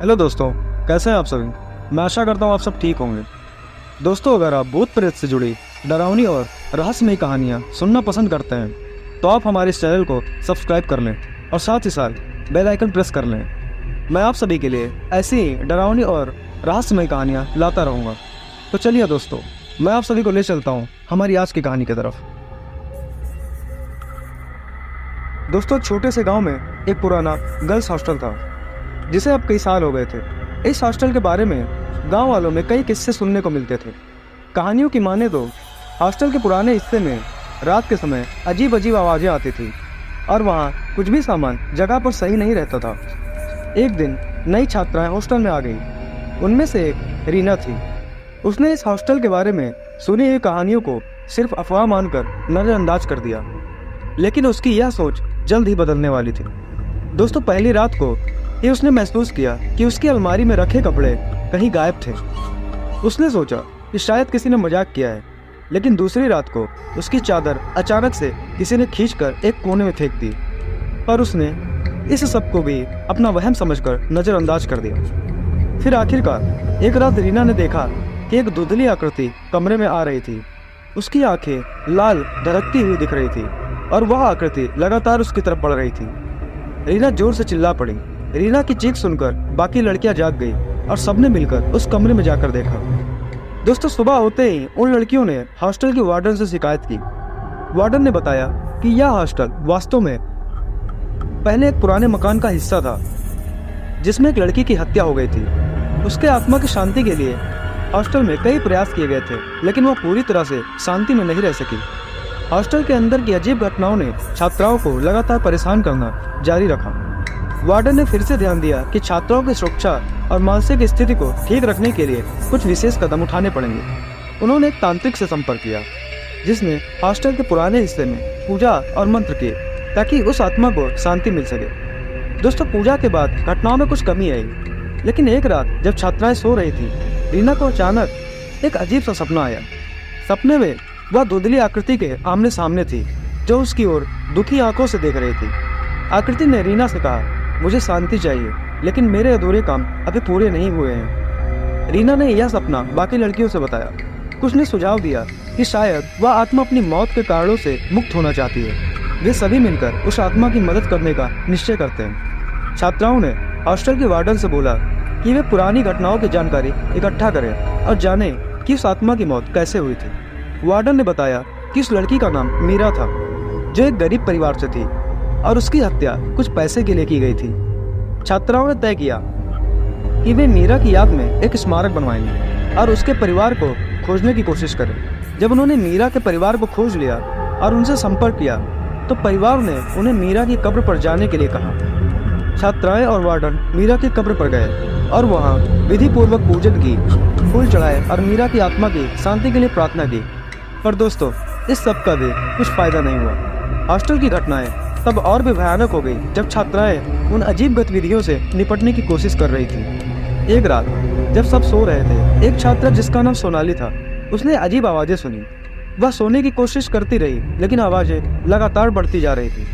Hello दोस्तों, कैसे हैं आप सभी। मैं आशा करता हूँ आप सब ठीक होंगे। दोस्तों, अगर आप भूत प्रेत से जुड़ी डरावनी और रहस्यमयी कहानियाँ सुनना पसंद करते हैं तो आप हमारे इस चैनल को सब्सक्राइब कर लें और साथ ही साथ बेल आइकन प्रेस कर लें। मैं आप सभी के लिए ऐसी ही डरावनी और रहस्यमयी कहानियाँ लाता रहूँगा। तो चलिए दोस्तों, मैं आप सभी को ले चलता हूँ हमारी आज की कहानी की तरफ। दोस्तों, छोटे से गांव में एक पुराना गर्ल्स हॉस्टल था जिसे अब कई साल हो गए थे। इस हॉस्टल के बारे में गांव वालों में कई किस्से सुनने को मिलते थे। कहानियों की माने तो हॉस्टल के पुराने हिस्से में रात के समय अजीब अजीब आवाज़ें आती थी और वहाँ कुछ भी सामान जगह पर सही नहीं रहता था। एक दिन नई छात्राएं हॉस्टल में आ गई। उनमें से एक रीना थी। उसने इस हॉस्टल के बारे में सुनी हुई कहानियों को सिर्फ अफवाह मानकर नज़रअंदाज कर दिया, लेकिन उसकी यह सोच जल्द ही बदलने वाली थी। दोस्तों, पहली रात को ये उसने महसूस किया कि उसकी अलमारी में रखे कपड़े कहीं गायब थे। उसने सोचा कि शायद किसी ने मजाक किया है, लेकिन दूसरी रात को उसकी चादर अचानक से किसी ने खींचकर एक कोने में फेंक दी, पर उसने इस सब को भी अपना वहम समझकर नज़रअंदाज कर दिया। फिर आखिरकार एक रात रीना ने देखा कि एक धुंधली आकृति कमरे में आ रही थी। उसकी आंखें लाल धड़कती हुई दिख रही थी और वह आकृति लगातार उसकी तरफ बढ़ रही थी। रीना जोर से चिल्ला पड़ी। रीना की चीख सुनकर बाकी लड़कियां जाग गई और सबने मिलकर उस कमरे में जाकर देखा। दोस्तों, सुबह होते ही उन लड़कियों ने हॉस्टल के वार्डन से शिकायत की। वार्डन ने बताया कि यह हॉस्टल वास्तव में पहले एक पुराने मकान का हिस्सा था जिसमें एक लड़की की हत्या हो गई थी। उसके आत्मा की शांति के लिए हॉस्टल में कई प्रयास किए गए थे, लेकिन वह पूरी तरह से शांति में नहीं रह सकी। हॉस्टल के अंदर की अजीब घटनाओं ने छात्राओं को लगातार परेशान करना जारी रखा। वार्डन ने फिर से ध्यान दिया कि छात्राओं की सुरक्षा और मानसिक स्थिति को ठीक रखने के लिए कुछ विशेष कदम उठाने पड़ेंगे। उन्होंने एक तांत्रिक से संपर्क किया जिसने हॉस्टल के पुराने हिस्से में पूजा और मंत्र किए ताकि उस आत्मा को शांति मिल सके। दोस्तों, पूजा के बाद घटनाओं में कुछ कमी आई, लेकिन एक रात जब छात्राएं सो रही थी, रीना को अचानक एक अजीब सा सपना आया। सपने में वह धुंधली आकृति के आमने सामने थी जो उसकी ओर दुखी आंखों से देख रही थी। आकृति ने रीना से कहा, मुझे शांति चाहिए, लेकिन मेरे अधूरे काम अभी पूरे नहीं हुए हैं। रीना ने यह सपना बाकी लड़कियों से बताया। कुछ ने सुझाव दिया कि शायद वह आत्मा अपनी मौत के कारणों से मुक्त होना चाहती है। वे सभी मिलकर उस आत्मा की मदद करने का निश्चय करते हैं। छात्राओं ने हॉस्टल के वार्डन से बोला कि वे पुरानी घटनाओं की जानकारी इकट्ठा करें और जाने कि उस आत्मा की मौत कैसे हुई थी। वार्डन ने बताया कि उस लड़की का नाम मीरा था जो एक गरीब परिवार से थी और उसकी हत्या कुछ पैसे के लिए की गई थी। छात्राओं ने तय किया कि वे मीरा की याद में एक स्मारक बनवाएंगे और उसके परिवार को खोजने की कोशिश करें। जब उन्होंने मीरा के परिवार को खोज लिया और उनसे संपर्क किया तो परिवार ने उन्हें मीरा की कब्र पर जाने के लिए कहा। छात्राएं और वार्डन मीरा की कब्र पर गए और वहां विधि पूर्वक पूजन की, फूल चढ़ाए और मीरा की आत्मा की शांति के लिए प्रार्थना की। पर दोस्तों, इस सब का भी कुछ फायदा नहीं हुआ। हॉस्टल की घटनाएं तब और भी भयानक हो गई जब छात्राएं उन अजीब गतिविधियों से निपटने की कोशिश कर रही थी। एक रात जब सब सो रहे थे, एक छात्रा जिसका नाम सोनाली था, उसने अजीब आवाज़ें सुनी। वह सोने की कोशिश करती रही, लेकिन आवाज़ें लगातार बढ़ती जा रही थी।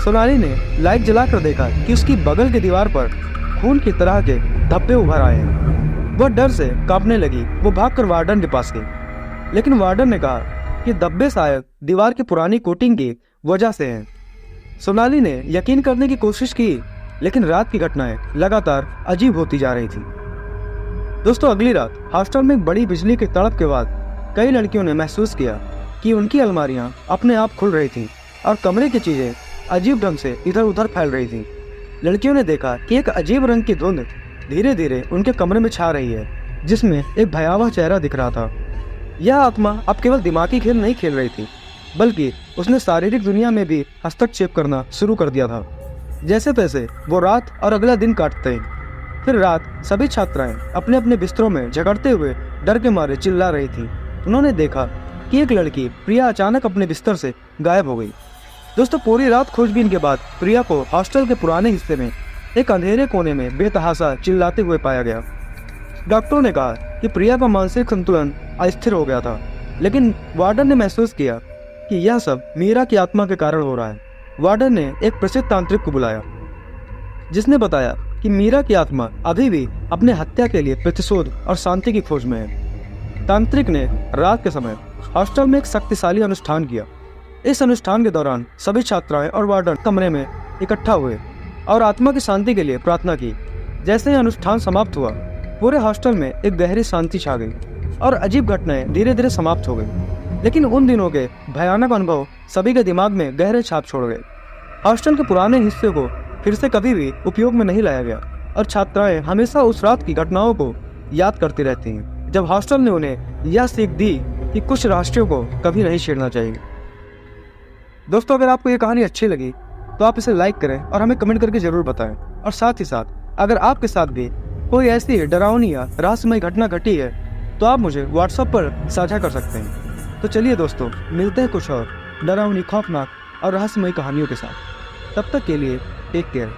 सोनाली ने लाइट जलाकर देखा कि उसकी बगल की दीवार पर खून की तरह के धब्बे उभर आए हैं। वह डर से कांपने लगी। वो भागकर वार्डन के पास गई, लेकिन वार्डन ने कहा कि धब्बे शायद दीवार की पुरानी कोटिंग की वजह से हैं। सोनाली ने यकीन करने की कोशिश की, लेकिन रात की घटनाएं लगातार अजीब होती जा रही थी। दोस्तों, अगली रात हॉस्टल में एक बड़ी बिजली की तड़प के बाद कई लड़कियों ने महसूस किया कि उनकी अलमारियां अपने आप खुल रही थीं और कमरे की चीजें अजीब ढंग से इधर उधर फैल रही थीं। लड़कियों ने देखा कि एक अजीब रंग की धुंध धीरे धीरे उनके कमरे में छा रही है, जिसमें एक भयावह चेहरा दिख रहा था। यह आत्मा अब केवल दिमागी खेल नहीं खेल रही थी, बल्कि उसने शारीरिक दुनिया में भी हस्तक्षेप करना शुरू कर दिया था। जैसे तैसे वो रात और अगला दिन काटते। फिर रात सभी छात्राएं अपने अपने बिस्तरों में झगड़ते हुए डर के मारे चिल्ला रही थी। उन्होंने देखा कि एक लड़की प्रिया अचानक अपने बिस्तर से गायब हो गई। दोस्तों, पूरी रात खोजबीन के बाद प्रिया को हॉस्टल के पुराने हिस्से में एक अंधेरे कोने में बेतहाशा चिल्लाते हुए पाया गया। डॉक्टरों ने कहा कि प्रिया का मानसिक संतुलन अस्थिर हो गया था, लेकिन वार्डन ने महसूस किया कि यह सब मीरा की आत्मा के कारण हो रहा है। वार्डन ने एक प्रसिद्ध तांत्रिक को बुलाया जिसने बताया कि मीरा की आत्मा अभी भी अपने हत्या के लिए प्रतिशोध और शांति की खोज में है। तांत्रिक ने रात के समय हॉस्टल में एक शक्तिशाली अनुष्ठान किया। इस अनुष्ठान के दौरान सभी छात्राएं और वार्डन कमरे में इकट्ठा हुए और आत्मा की शांति के लिए प्रार्थना की। जैसे ही अनुष्ठान समाप्त हुआ, पूरे हॉस्टल में एक गहरी शांति छा गई और अजीब घटनाएं धीरे धीरे समाप्त हो गई। लेकिन उन दिनों के भयानक अनुभव सभी के दिमाग में गहरे छाप छोड़ गए। हॉस्टल के पुराने हिस्से को फिर से कभी भी उपयोग में नहीं लाया गया और छात्राएं हमेशा उस रात की घटनाओं को याद करती रहती हैं, जब हॉस्टल ने उन्हें यह सीख दी कि कुछ राष्ट्रों को कभी नहीं छेड़ना चाहिए। दोस्तों, अगर आपको ये कहानी अच्छी लगी तो आप इसे लाइक करें और हमें कमेंट करके जरूर बताएं। और साथ ही साथ अगर आपके साथ भी कोई ऐसी डरावनी या रहस्यमय घटना घटी है तो आप मुझे व्हाट्सएप पर साझा कर सकते हैं। तो चलिए दोस्तों, मिलते हैं कुछ और डरावनी, खौफनाक और रहस्यमय कहानियों के साथ। तब तक के लिए टेक केयर।